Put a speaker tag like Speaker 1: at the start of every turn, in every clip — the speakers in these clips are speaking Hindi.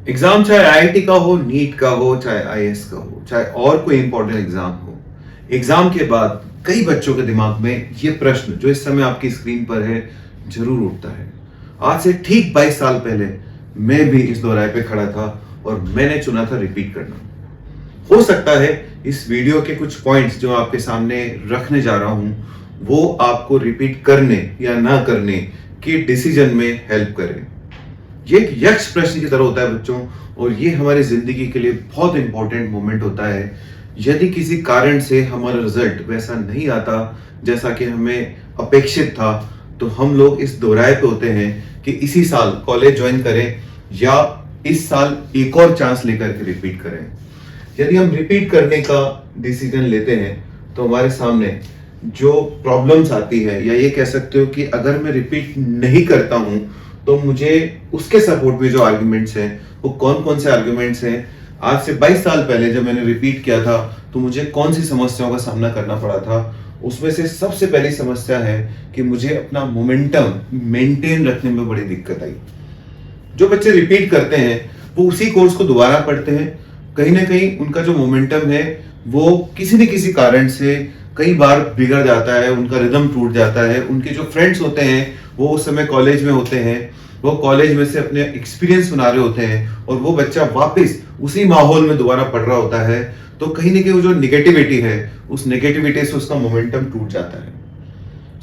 Speaker 1: एग्जाम चाहे आईआईटी का हो, नीट का हो, चाहे आईएएस का हो, चाहे और कोई इंपॉर्टेंट एग्जाम हो, एग्जाम के बाद कई बच्चों के दिमाग में ये प्रश्न जो इस समय आपकी स्क्रीन पर है जरूर उठता है। आज से ठीक 22 साल पहले मैं भी इस दोराहे पे खड़ा था और मैंने चुना था रिपीट करना। हो सकता है इस वीडियो के कुछ पॉइंट्स जो आपके सामने रखने जा रहा हूं वो आपको रिपीट करने या ना करने के डिसीजन में हेल्प करें। ये एक यक्ष प्रश्न की तरह होता है बच्चों, और ये हमारी जिंदगी के लिए बहुत इंपॉर्टेंट मोमेंट होता है। यदि किसी कारण से हमारा रिजल्ट वैसा नहीं आता जैसा कि हमें अपेक्षित था, तो हम लोग इस दोराहे पे होते हैं कि इसी साल कॉलेज ज्वाइन करें या इस साल एक और चांस लेकर के रिपीट करें। यदि हम रिपीट करने का डिसीजन लेते हैं तो हमारे सामने जो प्रॉब्लम्स आती है, या ये कह सकते हो कि अगर मैं रिपीट नहीं करता हूं तो मुझे उसके सपोर्ट में जो आर्गुमेंट्स हैं वो कौन कौन से आर्गुमेंट्स हैं। आज से 22 साल पहले जब मैंने रिपीट किया था तो मुझे कौन सी समस्याओं का सामना करना पड़ा था। उसमें से सबसे पहली समस्या है कि मुझे अपना मोमेंटम मेंटेन रखने में बड़ी दिक्कत आई। जो बच्चे रिपीट करते हैं वो उसी कोर्स को दोबारा पढ़ते हैं, कहीं ना कहीं उनका जो मोमेंटम है वो किसी न किसी कारण से कई बार बिगड़ जाता है, उनका रिदम टूट जाता है। उनके जो फ्रेंड्स होते हैं वो उस समय कॉलेज में होते हैं, वो कॉलेज में से अपने एक्सपीरियंस सुना रहे होते हैं और वो बच्चा वापस उसी माहौल में दोबारा पढ़ रहा होता है, तो कहीं ना कहीं वो जो निगेटिविटी है उस निगेटिविटी से उसका मोमेंटम टूट जाता है।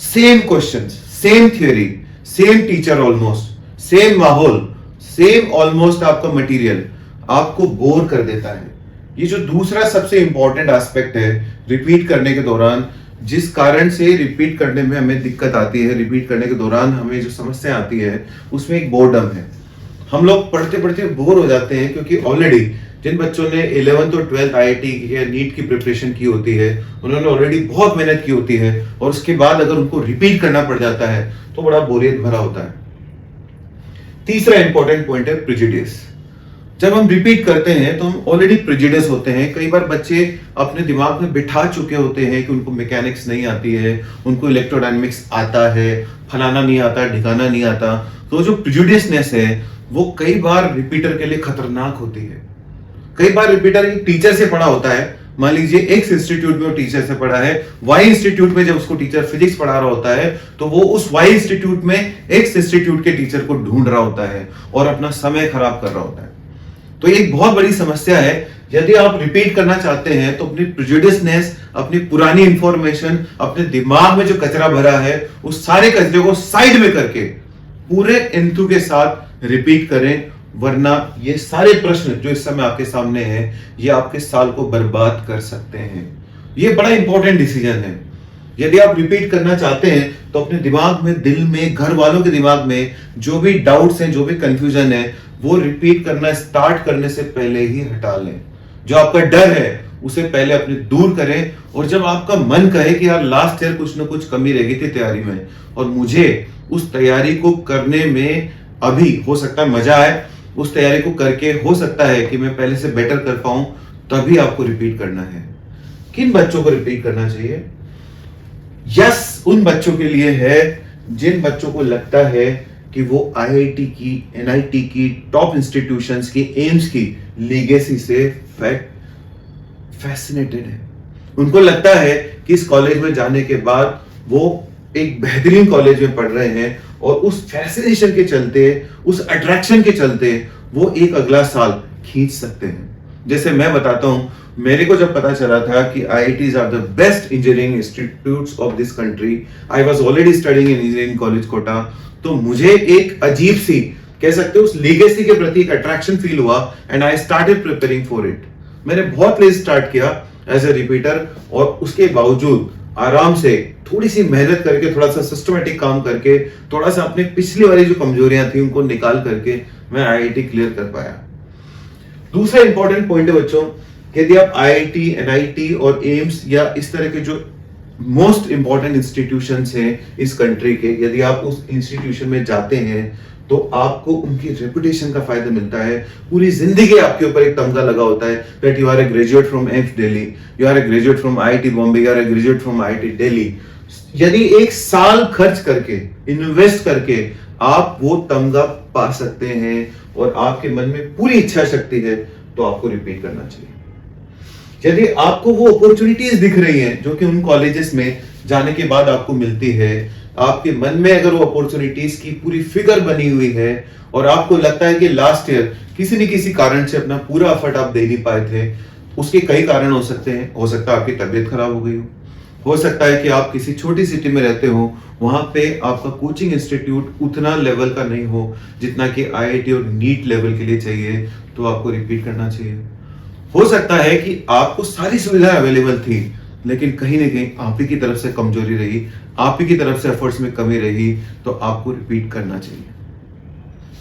Speaker 1: Same questions, same theory, same teacher, almost same माहौल, सेम ऑलमोस्ट आपका मटेरियल आपको बोर कर देता है। ये जो दूसरा सबसे इंपॉर्टेंट एस्पेक्ट है रिपीट करने के दौरान, जिस कारण से रिपीट करने में हमें दिक्कत आती है, रिपीट करने के दौरान हमें जो समस्या आती है उसमें एक बोर्डम है। हम लोग पढ़ते पढ़ते बोर हो जाते हैं क्योंकि ऑलरेडी जिन बच्चों ने 11th और 12th आईआईटी या नीट की प्रिपरेशन की होती है उन्होंने ऑलरेडी बहुत मेहनत की होती है, और उसके बाद अगर उनको रिपीट करना पड़ जाता है तो बड़ा बोरियत भरा होता है। तीसरा इंपॉर्टेंट पॉइंट है प्रेजुडिस। जब हम रिपीट करते हैं तो हम ऑलरेडी प्रेजुडिस होते हैं। कई बार बच्चे अपने दिमाग में बिठा चुके होते हैं कि उनको मैकेनिक्स नहीं आती है, उनको इलेक्ट्रोडायनेमिक्स आता है, फलाना नहीं आता, ठिकाना नहीं आता। तो जो प्रेजुडिसनेस है वो कई बार रिपीटर के लिए खतरनाक होती है। कई बार रिपीटर एक टीचर से पढ़ा होता है, मान लीजिए एक्स इंस्टीट्यूट में वो टीचर से पढ़ा है, वाई इंस्टीट्यूट में जब उसको टीचर फिजिक्स पढ़ा रहा होता है तो वो उस वाई इंस्टीट्यूट में एक्स इंस्टीट्यूट के टीचर को ढूंढ रहा होता है और अपना समय खराब कर रहा होता है। तो एक बहुत बड़ी समस्या है। यदि आप रिपीट करना चाहते हैं तो अपनी प्रेजुडिसनेस, अपनी पुरानी इंफॉर्मेशन, अपने दिमाग में जो कचरा भरा है उस सारे कचरे को साइड में करके पूरे इंतु के साथ रिपीट करें, वरना ये सारे प्रश्न जो इस समय आपके सामने हैं ये आपके साल को बर्बाद कर सकते हैं। ये बड़ा इंपॉर्टेंट डिसीजन है। यदि आप रिपीट करना चाहते हैं तो अपने दिमाग में, दिल में, घर वालों के दिमाग में जो भी डाउट्स हैं, जो भी कंफ्यूजन है, वो रिपीट करना स्टार्ट करने से पहले ही हटा लें। जो आपका डर है उसे पहले अपने दूर करें, और जब आपका मन कहे कि यार लास्ट ईयर कुछ ना कुछ कमी रह गई थी तैयारी में और मुझे उस तैयारी को करने में अभी हो सकता है मजा आए, उस तैयारी को करके हो सकता है कि मैं पहले से बेटर कर पाऊं, तभी आपको रिपीट करना है। किन बच्चों को रिपीट करना चाहिए? यस, उन बच्चों के लिए है जिन बच्चों को लगता है कि वो आईआईटी की, एनआईटी की, टॉप इंस्टीट्यूशंस की, एम्स की लीगेसी से फैसिनेटेड है। उनको लगता है कि इस कॉलेज में जाने के बाद वो एक बेहतरीन कॉलेज में पढ़ रहे हैं, और उस फैसिनेशन के चलते, उस अट्रैक्शन के चलते वो एक अगला साल खींच सकते हैं। जैसे मैं बताता हूं, मेरे को जब पता चला था कि IITs are the best engineering institutes of this country, I was already studying in engineering college Kota, तो मुझे एक अजीब सी, कह सकते हो, उस लीगेसी के प्रति एक अट्रैक्शन फील हुआ and I started preparing for it. मैंने बहुत लेट स्टार्ट किया एज ए रिपीटर, और उसके बावजूद आराम से थोड़ी सी मेहनत करके, थोड़ा सा सिस्टमैटिक काम करके, थोड़ा सा अपने पिछली वाली जो कमजोरियां थी उनको निकाल करके मैं आईआईटी क्लियर कर पाया। दूसरा इंपॉर्टेंट पॉइंट है बच्चों, यदि आप आईआईटी, एनआईटी और एम्स या इस तरह के जो मोस्ट इंपॉर्टेंट इंस्टीट्यूशंस हैं इस कंट्री के, यदि आप उस इंस्टीट्यूशन में जाते हैं तो आपको उनकी रेपुटेशन का फायदा मिलता है। पूरी जिंदगी आपके ऊपर एक तमगा लगा होता है that you are a graduate from AIIMS Delhi, you are a graduate from IIT Bombay, you are a graduate from IIT Delhi. यदि एक साल खर्च करके, इन्वेस्ट करके आप वो तमगा पा सकते हैं और आपके मन में पूरी इच्छा शक्ति है, तो आपको रिपीट करना चाहिए। यदि आपको वो अपॉर्चुनिटीज दिख रही हैं जो कि उन कॉलेजेस में जाने के बाद आपको मिलती है, आपके मन में अगर वो अपॉर्चुनिटीज की पूरी फिगर बनी हुई है और आपको लगता है कि लास्ट ईयर किसी न किसी कारण से अपना पूरा एफर्ट आप दे नहीं पाए थे, उसके कई कारण हो सकते हैं। हो सकता है आपकी तबीयत खराब हो गई हो सकता है कि आप किसी छोटी सिटी में रहते हो, वहां पे आपका कोचिंग इंस्टीट्यूट उतना लेवल का नहीं हो जितना कि आईआईटी और नीट लेवल के लिए चाहिए, तो आपको रिपीट करना चाहिए। हो सकता है कि आपको सारी सुविधाएं अवेलेबल थी, लेकिन कहीं ना कहीं आप ही की तरफ से कमजोरी रही, आप ही की तरफ से एफर्ट्स में कमी रही, तो आपको रिपीट करना चाहिए।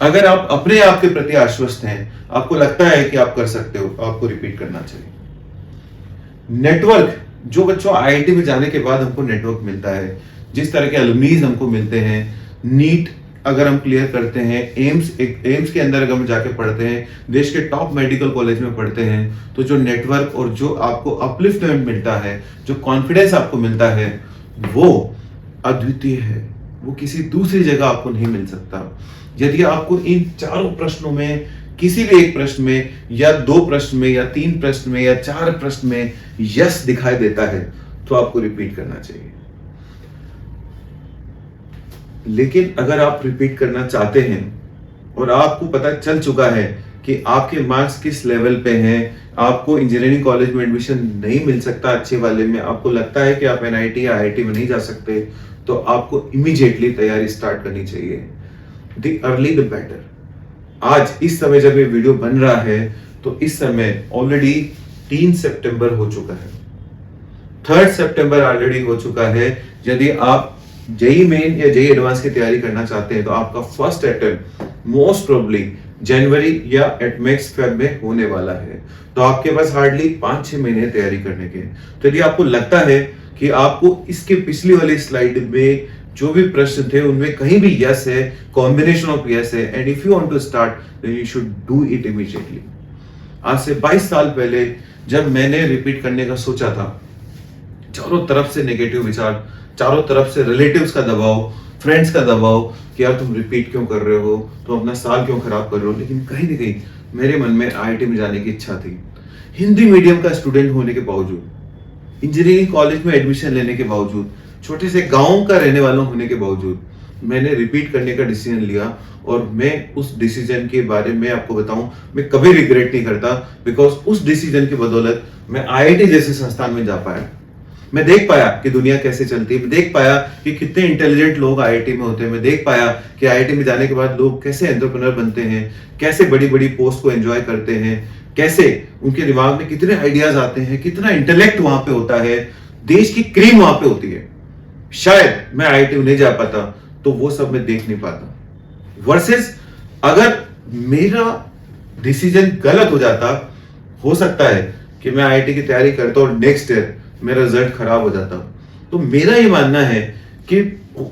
Speaker 1: अगर आप अपने आप के प्रति आश्वस्त हैं, आपको लगता है कि आप कर सकते हो, आपको रिपीट करना चाहिए। नेटवर्क, जो बच्चों आईआईटी में जाने के बाद हमको नेटवर्क मिलता है, जिस तरह के अलुमनीज हमको मिलते हैं, नीट अगर हम क्लियर करते हैं, एम्स के अंदर अगर हम जाके पढ़ते हैं, देश के टॉप मेडिकल कॉलेज में पढ़ते हैं, तो जो नेटवर्क और जो आपको अपलिफ्टमेंट मिलता है, जो कॉन्फिडेंस आपको मिलता है, वो अद्वितीय है। वो किसी दूसरी जगह आपको नहीं मिल सकता। यदि आपको इन चारों प्रश्नों में किसी भी एक प्रश्न में या 2 प्रश्न में या 3 प्रश्न में या 4 प्रश्न में यस दिखाई देता है, तो आपको रिपीट करना चाहिए। लेकिन अगर आप रिपीट करना चाहते हैं और आपको पता चल चुका है कि आपके मार्क्स किस लेवल पे हैं, आपको इंजीनियरिंग कॉलेज में एडमिशन नहीं मिल सकता अच्छे वाले में, आपको लगता है कि आप एनआईटी या आईआईटी में नहीं जा सकते, तो आपको इमीडिएटली तैयारी स्टार्ट करनी चाहिए। The early the better. आज इस समय जब ये वीडियो बन रहा है, तो इस समय ऑलरेडी 3 सितंबर हो चुका है, 3 सितंबर ऑलरेडी हो चुका है। यदि आप जेई मेन या जेई एडवांस की तैयारी करना चाहते हैं, तो आपका फर्स्ट अटेम्प्ट मोस्ट प्रोबेबली जनवरी या एट मैक्स फेब में होने वाला है। तो आपके पास हार्डली 5-6 महीने तैयारी करने के। तो यदि आपको लगता है कि आपको इसके पिछली वाली स्लाइड में जो भी प्रश्न थे उनमें कहीं भी यस है, कॉम्बिनेशन ऑफ यस है, and if you want to start then you should do it immediately. आज से 22 साल पहले जब मैंने रिपीट करने का सोचा था, चारों तरफ से नेगेटिव विचार, चारों तरफ से रिलेटिव्स का दबाव, फ्रेंड्स का दबाव कि यार तुम रिपीट क्यों कर रहे हो, तुम अपना साल क्यों खराब कर रहे हो। लेकिन कहीं ना कहीं मेरे मन में आईआईटी में जाने की इच्छा थी। हिंदी मीडियम का स्टूडेंट होने के बावजूद, इंजीनियरिंग कॉलेज में एडमिशन लेने के बावजूद, छोटे से गांव का रहने वाला होने के बावजूद, मैंने रिपीट करने का डिसीजन लिया। और मैं उस डिसीजन के बारे में आपको बताऊं, मैं कभी रिग्रेट नहीं करता, बिकॉज उस डिसीजन की बदौलत मैं आईआईटी जैसे संस्थान में जा पाया। मैं देख पाया कि दुनिया कैसे चलती है, मैं देख पाया कि कितने इंटेलिजेंट लोग आईआईटी में होते हैं, मैं देख पाया कि आईआईटी में जाने के बाद लोग कैसे एंटरप्रेन्योर बनते हैं, कैसे बड़ी बड़ी पोस्ट को एंजॉय करते हैं, कैसे उनके दिमाग में कितने आइडियाज आते हैं, कितना इंटेलेक्ट वहां पे होता है, देश की क्रीम वहां पे होती है। शायद मैं आईआईटी में नहीं जा पाता तो वो सब मैं देख नहीं पाता। वर्सेस अगर मेरा डिसीजन गलत हो जाता, हो सकता है कि मैं आईआईटी की तैयारी करता और नेक्स्ट ईयर मेरा रिजल्ट खराब हो जाता। तो मेरा ये मानना है कि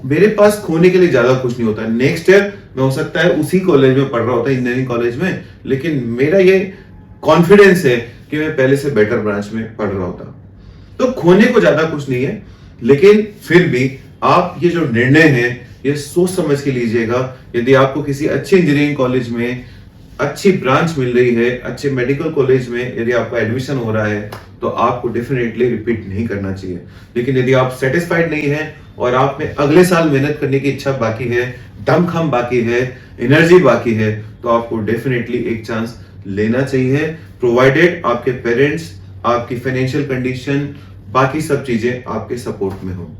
Speaker 1: मेरे पास खोने के लिए ज्यादा कुछ नहीं होता। नेक्स्ट ईयर मैं हो सकता है उसी कॉलेज में पढ़ रहा होता, इंजीनियरिंग कॉलेज में, लेकिन मेरा ये कॉन्फिडेंस है कि मैं पहले से बेटर ब्रांच में पढ़ रहा होता। तो खोने को ज्यादा कुछ नहीं है, लेकिन फिर भी आप ये जो निर्णय है ये सोच समझ के लीजिएगा। यदि आपको किसी अच्छे इंजीनियरिंग कॉलेज में अच्छी ब्रांच मिल रही है, अच्छे मेडिकल कॉलेज में यदि आपका एडमिशन हो रहा है, तो आपको डेफिनेटली रिपीट नहीं करना चाहिए। लेकिन यदि आप सेटिस्फाइड नहीं है और आप में अगले साल मेहनत करने की इच्छा बाकी है, दमखम बाकी है, एनर्जी बाकी है, तो आपको डेफिनेटली एक चांस लेना चाहिए, प्रोवाइडेड आपके पेरेंट्स, आपकी फाइनेंशियल कंडीशन, बाकी सब चीजें आपके सपोर्ट में हो।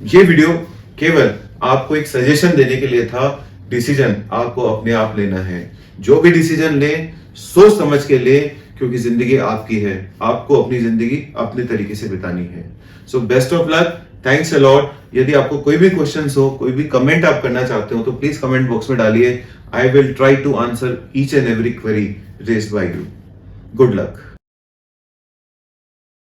Speaker 1: ये वीडियो केवल आपको एक सजेशन देने के लिए था। डिसीजन आपको अपने आप लेना है। जो भी डिसीजन ले, सोच समझ के ले, क्योंकि जिंदगी आपकी है, आपको अपनी जिंदगी अपने तरीके से बितानी है। So best of luck, thanks a lot. यदि आपको कोई भी क्वेश्चंस हो, कोई भी कमेंट आप करना चाहते हो, तो प्लीज कमेंट बॉक्स में डालिए। I will try to answer each and every query raised by you. Good luck.